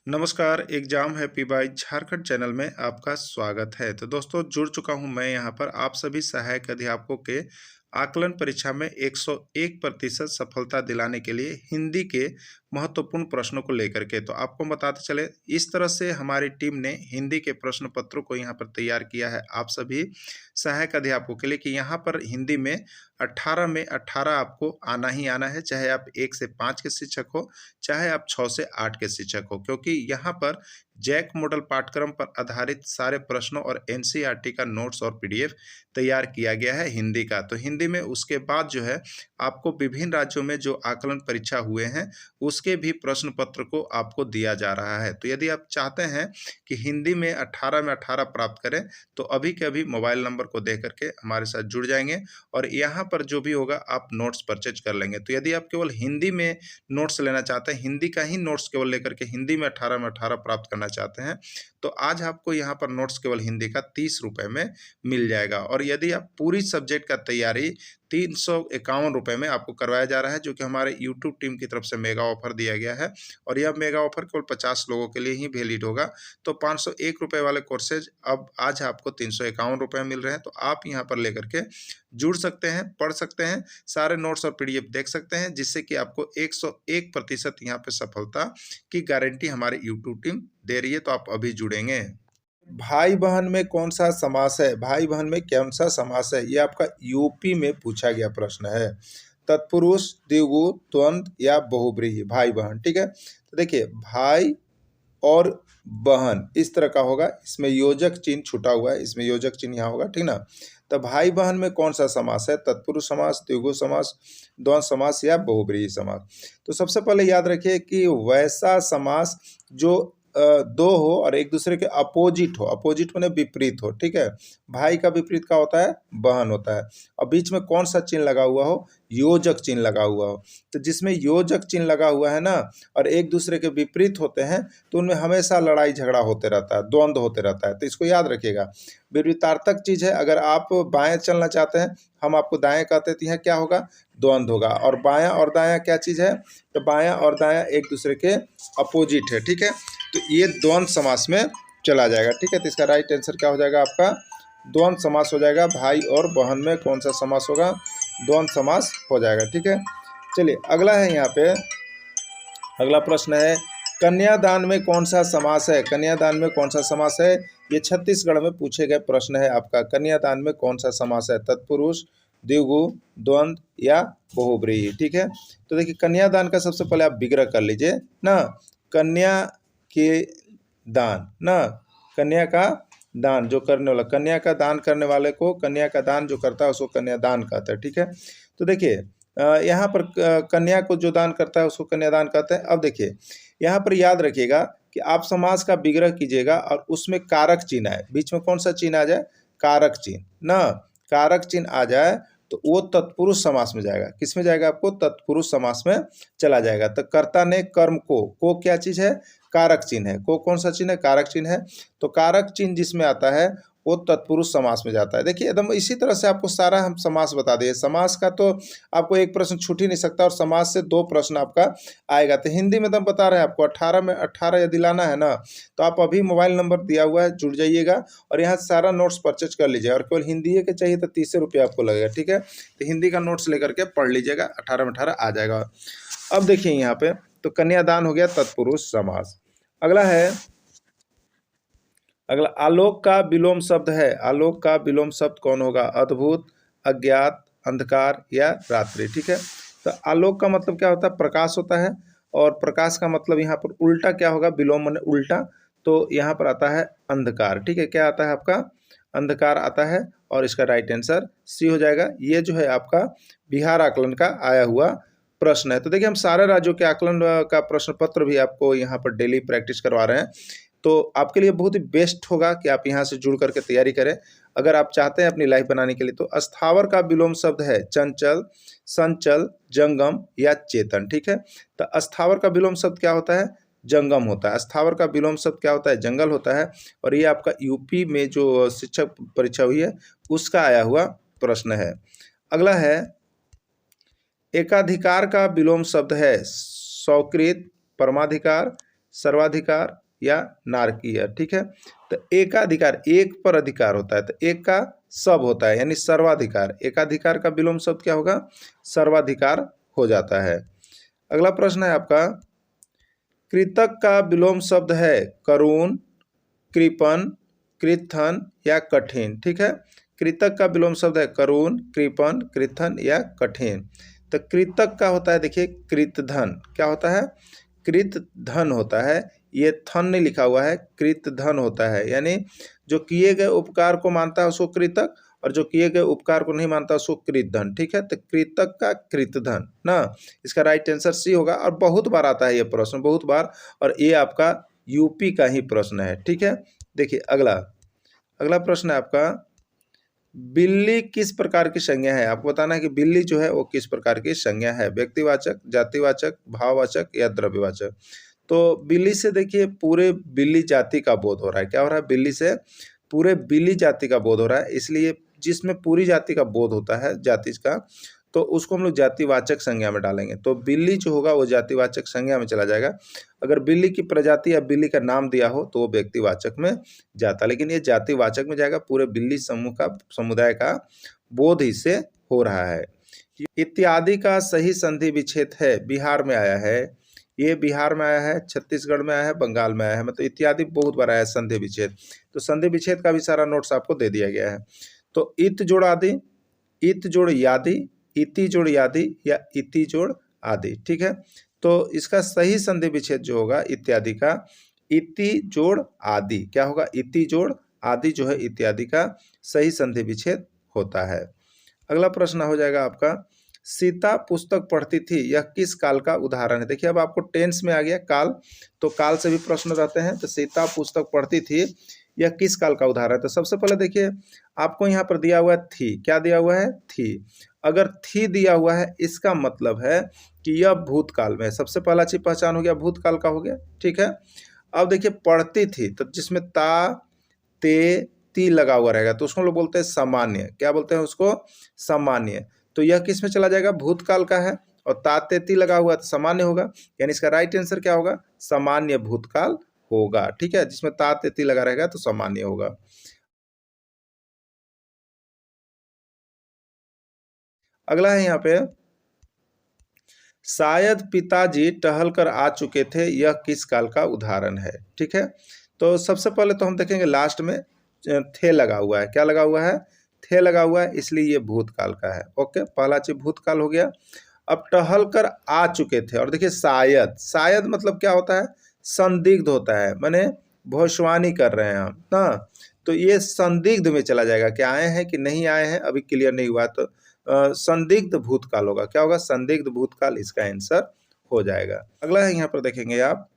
नमस्कार, exam happy by Jharkhand channel में आपका स्वागत है। तो दोस्तों जुड़ चुका हूं मैं यहां पर आप सभी सहायक अध्यापकों के आकलन परीक्षा में 101% सफलता दिलाने के लिए हिंदी के महत्वपूर्ण प्रश्नों को लेकर के। तो आपको बताते चले, इस तरह से हमारी टीम ने हिंदी के प्रश्न पत्रों को यहां पर तैयार किया है आप सभी सहायक अध्यापकों के लिए कि यहां पर हिंदी में 18 में 18 आपको आना ही आना है, चाहे आप 1 से 5 के शिक्षक हो, चाहे आप 6 से 8 के शिक्षक हो, क्योंकि यहाँ पर जैक मॉडल पाठ्यक्रम पर आधारित सारे प्रश्नों और एनसीईआरटी का नोट्स और पीडीएफ तैयार किया गया है हिंदी का। तो हिंदी में उसके बाद जो है आपको विभिन्न राज्यों में जो आकलन परीक्षा हुए हैं उसके भी प्रश्न पत्र को आपको दिया जा रहा है। तो यदि आप चाहते हैं कि हिंदी में 18 में 18 प्राप्त करें तो अभी के अभी मोबाइल नंबर को दे करके हमारे साथ जुड़ जाएंगे और यहाँ पर जो भी होगा आप नोट्स परचेज कर लेंगे। तो यदि आप केवल हिंदी में नोट्स लेना चाहते हैं, हिंदी का ही नोट्स केवल लेकर के हिंदी में 18 में 18 प्राप्त करना चाहते हैं, तो आज आपको यहाँ पर नोट्स केवल हिंदी का 30 रुपये में मिल जाएगा। और यदि आप पूरी सब्जेक्ट का तैयारी 351 रुपये में आपको करवाया जा रहा है, जो कि हमारे यूट्यूब टीम की तरफ से मेगा ऑफर दिया गया है और यह मेगा ऑफर केवल 50 लोगों के लिए ही वैलिड होगा। तो 501 रुपये वाले कोर्सेज अब आज आपको 351 रुपये मिल रहे हैं। तो आप यहाँ पर लेकर के जुड़ सकते हैं, पढ़ सकते हैं, सारे नोट्स और पीडीएफ देख सकते हैं, जिससे कि आपको 101% यहाँ पे सफलता की गारंटी हमारी यूट्यूब टीम दे रही है। तो आप अभी जुड़ेंगे। भाई बहन में कौन सा समास है? भाई बहन में कौन सा समास है? ये आपका यूपी में पूछा गया प्रश्न है। तत्पुरुष, द्विगु, द्वंद्व या बहुब्रीहि, भाई बहन। ठीक है, तो देखिए भाई और बहन इस तरह का होगा, इसमें योजक चिन्ह छुटा हुआ है, इसमें योजक चिन्ह यहाँ होगा, ठीक ना। तो भाई बहन में कौन सा समास है? तत्पुरुष समास, द्विगु समास, द्वंद्व समास या बहुब्रीहि समास। तो सबसे पहले याद रखिए कि वैसा समास जो दो हो और एक दूसरे के अपोजिट हो, अपोजिट माने विपरीत हो। ठीक है, भाई का विपरीत क्या होता है? बहन होता है। और बीच में कौन सा चिन्ह लगा हुआ हो? योजक चिन्ह लगा हुआ हो। तो जिसमें योजक चिन्ह लगा हुआ है ना और एक दूसरे के विपरीत होते हैं तो उनमें हमेशा लड़ाई झगड़ा होते रहता है, द्वंद्व होते रहता है। तो इसको याद रखिएगा, विपरीतार्थक चीज है। अगर आप बाएं चलना चाहते हैं, हम आपको दाएं कहते हैं, तो यहाँ क्या होगा? द्वंद्व होगा। और बायां और दायां क्या चीज है? तो बायां और दायां एक दूसरे के अपोजिट है। ठीक है, तो ये द्वंद्व समास में चला जाएगा। ठीक है, तो इसका राइट आंसर क्या हो जाएगा आपका? द्वंद्व समास हो जाएगा। भाई और बहन में कौन सा समास होगा? द्वंद्व समास हो जाएगा। ठीक है, चलिए अगला है, यहाँ पे अगला प्रश्न है, कन्यादान में कौन सा समास है? कन्यादान में कौन सा समास है? ये छत्तीसगढ़ में पूछे गए प्रश्न है आपका। कन्यादान में कौन सा समास है? तत्पुरुष, द्विगु, द्वंद्व या बहुब्रीहि। ठीक है, तो देखिए कन्यादान का सबसे पहले आप विग्रह कर लीजिए ना। कन्या के दान ना, कन्या का दान जो करने वाला, कन्या का दान करने वाले को, कन्या का दान जो करता है उसको कन्यादान कहता है। ठीक है, तो देखिए यहाँ पर कन्या को जो दान करता है उसको कन्यादान कहते हैं। अब देखिए यहाँ पर याद रखिएगा कि आप समास का विग्रह कीजिएगा और उसमें कारक चिन्ह आए, बीच में कौन सा चिन्ह आ जाए? कारक चिन्ह ना, कारक चिन्ह आ जाए तो वो तत्पुरुष समास में जाएगा। किस में जाएगा? आपको तत्पुरुष समास में चला जाएगा। तो कर्ता ने कर्म को क्या चीज है? कारक चिन्ह है। को कौन सा चिन्ह है? कारक चिन्ह है। तो कारक चिन्ह जिसमें आता है वो तत्पुरुष समास में जाता है। देखिए एकदम इसी तरह से आपको सारा हम समास बता दिए। समास का तो आपको एक प्रश्न छूट ही नहीं सकता और समास से 2 प्रश्न आपका आएगा। तो हिंदी में तो हम बता रहे हैं आपको 18 में 18 यदि लाना है ना, तो आप अभी मोबाइल नंबर दिया हुआ है, जुड़ जाइएगा और यहाँ सारा नोट्स परचेज कर लीजिए। और केवल हिंदी के चाहिए तो 30 रुपये आपको लगेगा। ठीक है, तो हिंदी का नोट्स लेकर के पढ़ लीजिएगा, 18 में 18 आ जाएगा। अब देखिए यहाँ पे तो कन्यादान हो गया तत्पुरुष समास। अगला है, अगला आलोक का विलोम शब्द है। आलोक का विलोम शब्द कौन होगा? अद्भुत, अज्ञात, अंधकार या रात्रि। ठीक है, तो आलोक का मतलब क्या होता है? प्रकाश होता है। और प्रकाश का मतलब यहाँ पर उल्टा क्या होगा? विलोम माने उल्टा, तो यहाँ पर आता है अंधकार। ठीक है, क्या आता है आपका? अंधकार आता है और इसका राइट आंसर सी हो जाएगा। ये जो है आपका बिहार आकलन का आया हुआ प्रश्न है। तो देखिए हम सारे राज्यों के आकलन का प्रश्न पत्र भी आपको यहाँ पर डेली प्रैक्टिस करवा रहे हैं। तो आपके लिए बहुत ही बेस्ट होगा कि आप यहाँ से जुड़ करके तैयारी करें। अगर आप चाहते हैं अपनी लाइफ बनाने के लिए, तो स्थावर का विलोम शब्द है चंचल, संचल, जंगम या चेतन। ठीक है, तो स्थावर का विलोम शब्द क्या होता है? जंगम होता है। स्थावर का विलोम शब्द क्या होता है? जंगल होता है। और ये आपका यूपी में जो शिक्षक परीक्षा हुई है उसका आया हुआ प्रश्न है। अगला है, एकाधिकार का विलोम शब्द है सौकृत, परमाधिकार, सर्वाधिकार या नारकीय। ठीक है, तो एकाधिकार, एक पर अधिकार होता है, तो एक का सब होता है यानी सर्वाधिकार। एकाधिकार का विलोम शब्द क्या होगा? सर्वाधिकार हो जाता है। अगला प्रश्न है आपका, कृतक का विलोम शब्द है करुण, कृपण, कृत्थन या कठिन। ठीक है, कृतक का विलोम शब्द है करुण, कृपण, कृत्थन या कठिन। तो कृतक का होता है, देखिए कृतधन। क्या होता है? कृतधन होता है। ये थन नहीं लिखा हुआ है, कृतधन होता है, यानी जो किए गए उपकार को मानता है उसको कृतक, और जो किए गए उपकार को नहीं मानता उसको कृतधन। ठीक है, तो कृतक का कृतधन ना, इसका राइट आंसर सी होगा। और बहुत बार आता है ये प्रश्न, बहुत बार, और ये आपका यूपी का ही प्रश्न है। ठीक है, देखिए अगला अगला प्रश्न है आपका, बिल्ली किस प्रकार की संज्ञा है? आपको बताना है कि बिल्ली जो है वो किस प्रकार की संज्ञा है। व्यक्तिवाचक, जातिवाचक, भाववाचक या द्रव्यवाचक। तो बिल्ली से देखिए पूरे बिल्ली जाति का बोध हो रहा है। क्या हो रहा है? बिल्ली से पूरे बिल्ली जाति का बोध हो रहा है, इसलिए जिसमें पूरी जाति का बोध होता है, जाति का, तो उसको हम लोग जातिवाचक संज्ञा में डालेंगे। तो बिल्ली जो होगा वो जातिवाचक संज्ञा में चला जाएगा। अगर बिल्ली की प्रजाति या बिल्ली का नाम दिया हो तो वो व्यक्तिवाचक में जाता, लेकिन ये जातिवाचक में जाएगा। पूरे बिल्ली समूह का, समुदाय का बोध इससे हो रहा है। इत्यादि का सही संधि विच्छेद है, बिहार में आया है। ये बिहार में आया है, छत्तीसगढ़ में आया है, बंगाल में आया है, मतलब इत्यादि बहुत बार आया है संधि विच्छेद। तो संधि विच्छेद का भी सारा नोट्स आपको दे दिया गया है। तो इत जोड़ आदि, इत जोड़ यादि, इति जोड़ यादि या इति जोड़ आदि। ठीक है, तो इसका सही संधि विच्छेद जो होगा इत्यादि का, इति जोड़ आदि। क्या होगा? इति जोड़ आदि जो है इत्यादि का सही संधि विच्छेद होता है। अगला प्रश्न हो जाएगा आपका, सीता पुस्तक पढ़ती थी, यह किस काल का उदाहरण है? देखिए अब आपको टेंस में आ गया काल, तो काल से भी प्रश्न रहते हैं। तो सीता पुस्तक पढ़ती थी, यह किस काल का उदाहरण है? तो सबसे पहले देखिए आपको यहाँ पर दिया हुआ है थी। क्या दिया हुआ है? थी। अगर थी दिया हुआ है इसका मतलब है कि यह भूतकाल में है। सबसे पहला चीज पहचान हो गया, भूतकाल का हो गया। ठीक है, अब देखिए पढ़ती थी, तो जिसमें ता, ते, ती लगा हुआ रहेगा तो उसको लोग बोलते हैं सामान्य। क्या बोलते हैं उसको? सामान्य। तो यह किस में चला जाएगा? भूतकाल का है, और ता, ते, ती लगा हुआ है तो सामान्य होगा, यानी इसका राइट आंसर क्या होगा? सामान्य भूतकाल होगा। ठीक है, जिसमें ता, ते, ती लगा रहेगा तो सामान्य होगा। अगला है यहाँ पे, शायद पिताजी टहल कर आ चुके थे, यह किस काल का उदाहरण है? ठीक है, तो सबसे पहले तो हम देखेंगे लास्ट में थे लगा हुआ है। क्या लगा हुआ है? थे लगा हुआ है, इसलिए ये भूतकाल का है। ओके, पहला चीज भूतकाल हो गया। अब टहल कर आ चुके थे, और देखिए शायद, शायद मतलब क्या होता है? संदिग्ध होता है, माने भविष्यवाणी कर रहे हैं हम ना, तो ये संदिग्ध में चला जाएगा कि आए हैं कि नहीं आए हैं, अभी क्लियर नहीं हुआ। तो संदिग्ध भूतकाल होगा। क्या होगा? संदिग्ध भूतकाल इसका आंसर हो जाएगा। अगला है यहाँ पर देखेंगे आप,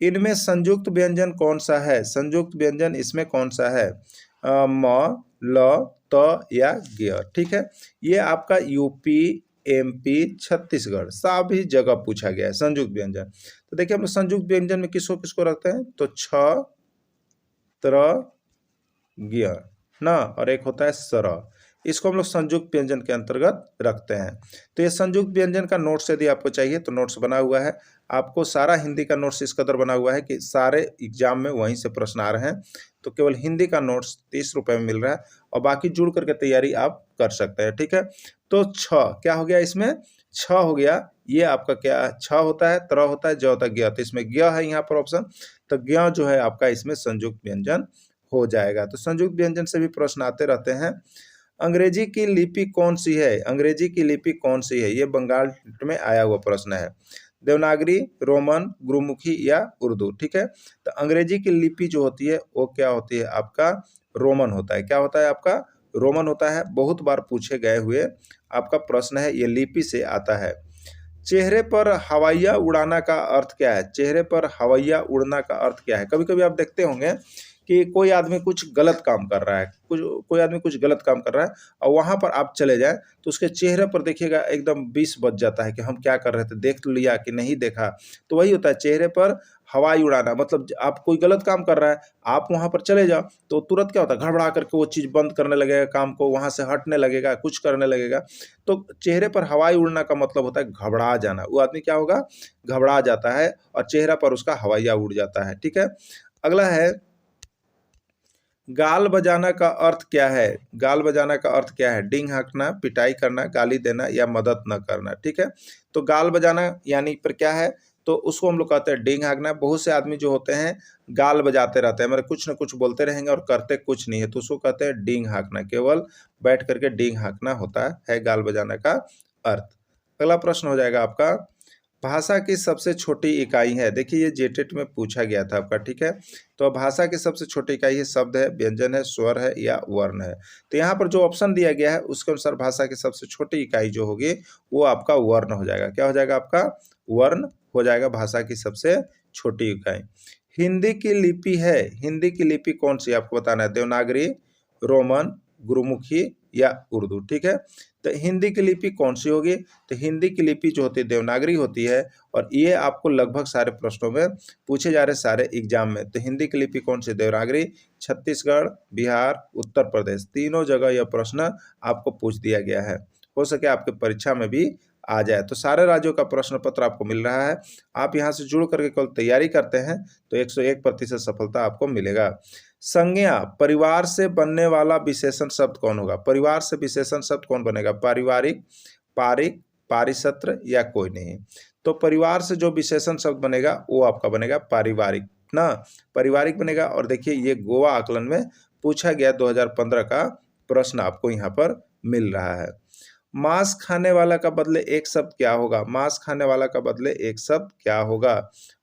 इनमें संयुक्त व्यंजन कौन सा है? संयुक्त व्यंजन इसमें कौन सा है? म, ल, त या ग। ठीक है, ये आपका यूपी, एमपी, छत्तीसगढ़ सभी जगह पूछा गया है संयुक्त व्यंजन। तो देखिए हम लोग संयुक्त व्यंजन में किसको किसको रखते हैं? तो छ, त्र, ज्ञ ना, और एक होता है सर, इसको हम लोग संयुक्त व्यंजन के अंतर्गत रखते हैं। तो ये संयुक्त व्यंजन का नोट्स यदि आपको चाहिए तो नोट्स बना हुआ है। आपको सारा हिंदी का नोट्स इस कदर बना हुआ है कि सारे एग्जाम में वहीं से प्रश्न आ रहे हैं। तो केवल हिंदी का नोट्स 30 रुपये में मिल रहा है, और बाकी जुड़ करके तैयारी आप कर सकते हैं। ठीक है, तो छ क्या हो गया इसमें? छ हो गया। ये आपका क्या छ होता है? त्र होता है, ज होता है, ज्ञ। तो इसमें ज्ञ है यहाँ पर ऑप्शन, तो ज्ञ जो है आपका इसमें संयुक्त व्यंजन हो जाएगा। तो संयुक्त व्यंजन से भी प्रश्न आते रहते हैं। अंग्रेजी की लिपि कौन सी है? अंग्रेजी की लिपि कौन सी है? ये बंगाल में आया हुआ प्रश्न है। देवनागरी, रोमन, गुरुमुखी या उर्दू। ठीक है, तो अंग्रेजी की लिपि जो होती है वो क्या होती है? आपका रोमन होता है। क्या होता है? आपका रोमन होता है। बहुत बार पूछे गए हुए आपका प्रश्न है, ये लिपि से आता है। चेहरे पर हवाइया उड़ाना का अर्थ क्या है? चेहरे पर हवाइया उड़ना का अर्थ क्या है? कभी कभी आप देखते होंगे कि कोई आदमी कुछ गलत काम कर रहा है, कोई आदमी कुछ गलत काम कर रहा है, और वहाँ पर आप चले जाएं तो उसके चेहरे पर देखिएगा एकदम 20 बज जाता है कि हम क्या कर रहे थे, देख लिया कि नहीं देखा। तो वही होता है, चेहरे पर हवाई उड़ाना, मतलब आप कोई गलत काम कर रहा है, आप वहाँ पर चले जाओ तो तुरंत क्या होता है, घड़बड़ा करके वो चीज़ बंद करने लगेगा, काम को वहाँ से हटने लगेगा, कुछ करने लगेगा। तो चेहरे पर हवाई उड़ना का मतलब होता है घबरा जाना। वो आदमी क्या होगा, घबरा जाता है और चेहरा पर उसका हवाइया उड़ जाता है। ठीक है, अगला है गाल बजाना का अर्थ क्या है? गाल बजाना का अर्थ क्या है? डींग हाँकना, पिटाई करना, गाली देना या मदद न करना। ठीक है, तो गाल बजाना यानी पर क्या है, तो उसको हम लोग कहते हैं डींग हाँकना। बहुत से आदमी जो होते हैं गाल बजाते रहते हैं, मतलब कुछ न कुछ बोलते रहेंगे और करते कुछ नहीं है, तो उसको कहते हैं डींग हाँकना। केवल बैठ करके डींग हाँकना होता है गाल बजाना का अर्थ। अगला प्रश्न हो जाएगा आपका, भाषा की सबसे छोटी इकाई है। देखिए ये जेटेट में पूछा गया था आपका। ठीक है, तो भाषा की सबसे छोटी इकाई है शब्द है, व्यंजन है, स्वर है या वर्ण है। तो यहाँ पर जो ऑप्शन दिया गया है उसके अनुसार भाषा की सबसे छोटी इकाई जो होगी वो आपका वर्ण हो जाएगा। क्या हो जाएगा आपका? वर्ण हो जाएगा भाषा की सबसे छोटी इकाई। हिंदी की लिपि है, हिंदी की लिपि कौन सी आपको बताना है? देवनागरी, रोमन, गुरुमुखी या उर्दू। ठीक है, तो हिंदी की लिपि कौन सी होगी? तो हिंदी की लिपि जो होती है देवनागरी होती है, और ये आपको लगभग सारे प्रश्नों में पूछे जा रहे सारे एग्जाम में। तो हिंदी की लिपि कौन सी? देवनागरी। छत्तीसगढ़, बिहार, उत्तर प्रदेश, तीनों जगह यह प्रश्न आपको पूछ दिया गया है। हो सके आपके परीक्षा में भी आ जाए। तो सारे राज्यों का प्रश्न पत्र आपको मिल रहा है। आप यहाँ से जुड़ करके कल तैयारी करते हैं तो 101% सफलता आपको मिलेगा। संज्ञा, परिवार से बनने वाला विशेषण शब्द कौन होगा? परिवार से विशेषण शब्द कौन बनेगा? पारिवारिक, पारिक, पारिसत्र या कोई नहीं। तो परिवार से जो विशेषण शब्द बनेगा वो आपका बनेगा पारिवारिक ना, पारिवारिक बनेगा। और देखिए ये गोवा आकलन में पूछा गया 2015 का प्रश्न आपको यहाँ पर मिल रहा है। मांस खाने वाला का बदले एक शब्द क्या होगा? मांस खाने वाला का बदले एक शब्द क्या होगा?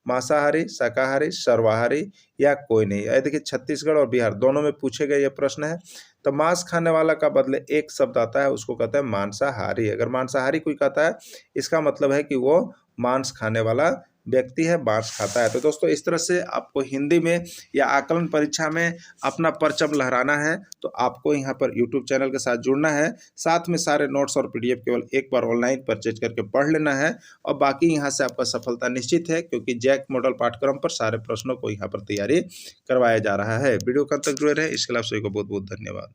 मांसाहारी, शाकाहारी, सर्वाहारी या कोई नहीं। ये देखिए छत्तीसगढ़ और बिहार दोनों में पूछे गए ये प्रश्न है। तो मांस खाने वाला का बदले एक शब्द आता है, उसको कहते हैं मांसाहारी। अगर मांसाहारी कोई कहता है इसका मतलब है कि वो मांस खाने वाला व्यक्ति है, मांस खाता है। तो दोस्तों इस तरह से आपको हिंदी में या आकलन परीक्षा में अपना परचम लहराना है तो आपको यहाँ पर यूट्यूब चैनल के साथ जुड़ना है। साथ में सारे नोट्स और पीडीएफ केवल एक बार ऑनलाइन परचेज करके पढ़ लेना है और बाकी यहाँ से आपका सफलता निश्चित है, क्योंकि जैक मॉडल पाठ्यक्रम पर सारे प्रश्नों को यहाँ पर तैयारी करवाया जा रहा है। वीडियो कब तक जुड़े रहे इसके लिए आप सभी को बहुत बहुत धन्यवाद।